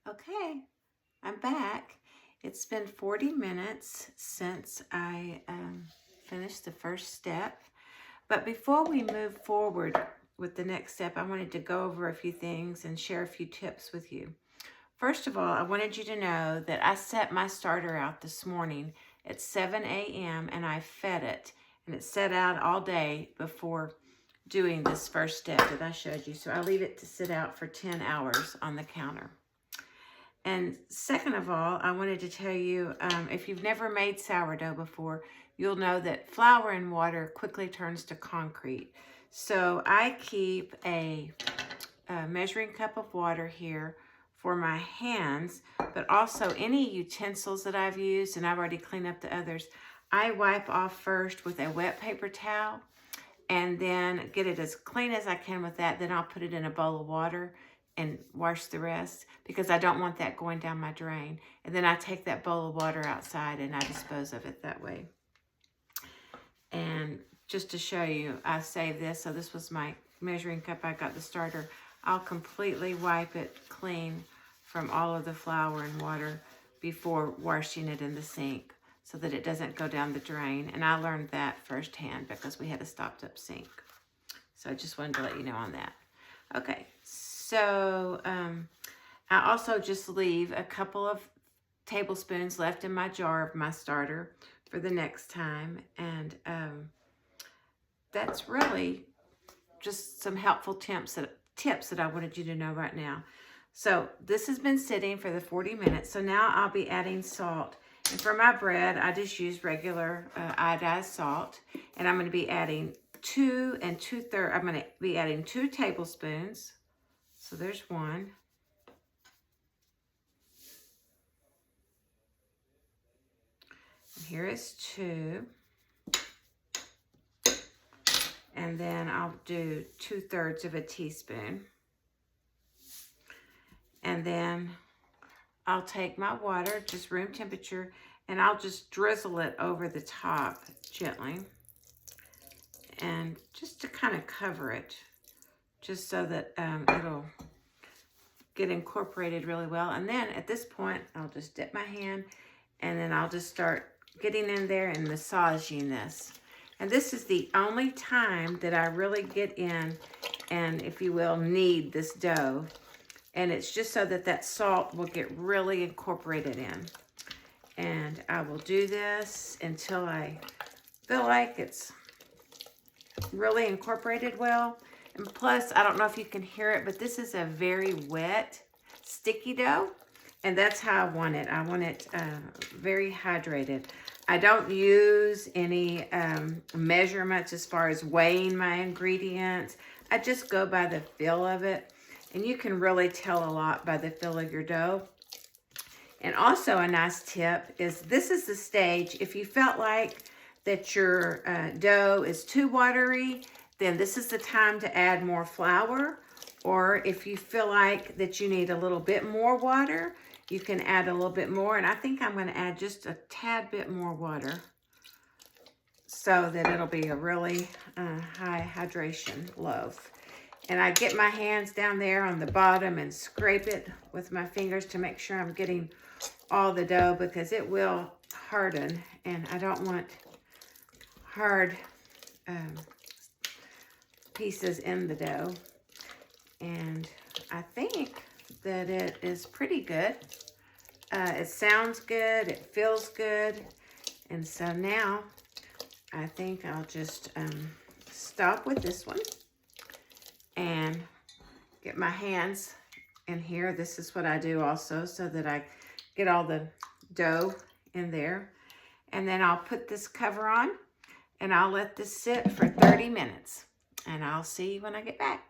Okay, I'm back. It's been 40 minutes since I finished the first step. But before we move forward with the next step, I wanted to go over a few things and share a few tips with you. First of all, I wanted you to know that I set my starter out this morning at 7 a.m. and I fed it. And it set out all day before doing this first step that I showed you. So I leave it to sit out for 10 hours on the counter. And second of all, I wanted to tell you, if you've never made sourdough before, you'll know that flour and water quickly turns to concrete. So I keep a measuring cup of water here for my hands, but also any utensils that I've used, and I've already cleaned up the others. I wipe off first with a wet paper towel and then get it as clean as I can with that. Then I'll put it in a bowl of water and wash the rest because I don't want that going down my drain. And then I take that bowl of water outside and I dispose of it that way. And just to show you, I saved this. So this was my measuring cup. I got the starter. I'll completely wipe it clean from all of the flour and water before washing it in the sink so that it doesn't go down the drain. And I learned that firsthand because we had a stopped up sink. So I just wanted to let you know on that. Okay, so I also just leave a couple of tablespoons left in my jar of my starter for the next time. And that's really just some helpful tips that I wanted you to know right now. So this has been sitting for the 40 minutes. So now I'll be adding salt. And for my bread, I just use regular iodized salt. And I'm going to be adding 2 2/3. I'm going to be adding 2 tablespoons. So there's 1. And here is 2. And then I'll do 2/3 of a teaspoon. And then I'll take my water, just room temperature, and I'll just drizzle it over the top gently. And just to kind of cover it, just so that it'll get incorporated really well. And then at this point, I'll just dip my hand, and then I'll just start getting in there and massaging this. And this is the only time that I really get in and, if you will, knead this dough. And it's just so that that salt will get really incorporated in. And I will do this until I feel like it's really incorporated well. And plus, I don't know if you can hear it, but this is a very wet, sticky dough. And that's how I want it. I want it very hydrated. I don't use any measurements as far as weighing my ingredients. I just go by the feel of it. And you can really tell a lot by the feel of your dough. And also a nice tip is this is the stage. If you felt like that your dough is too watery, then this is the time to add more flour. Or if you feel like that you need a little bit more water, you can add a little bit more. And I think I'm going to add just a tad bit more water so that it'll be a really high hydration loaf. And I get my hands down there on the bottom and scrape it with my fingers to make sure I'm getting all the dough because it will harden. And I don't want hard pieces in the dough. And I think that it is pretty good. It sounds good. It feels good. And so now I think I'll just stop with this one and get my hands in here. This is what I do also so that I get all the dough in there. And then I'll put this cover on and I'll let this sit for 30 minutes. And I'll see you when I get back.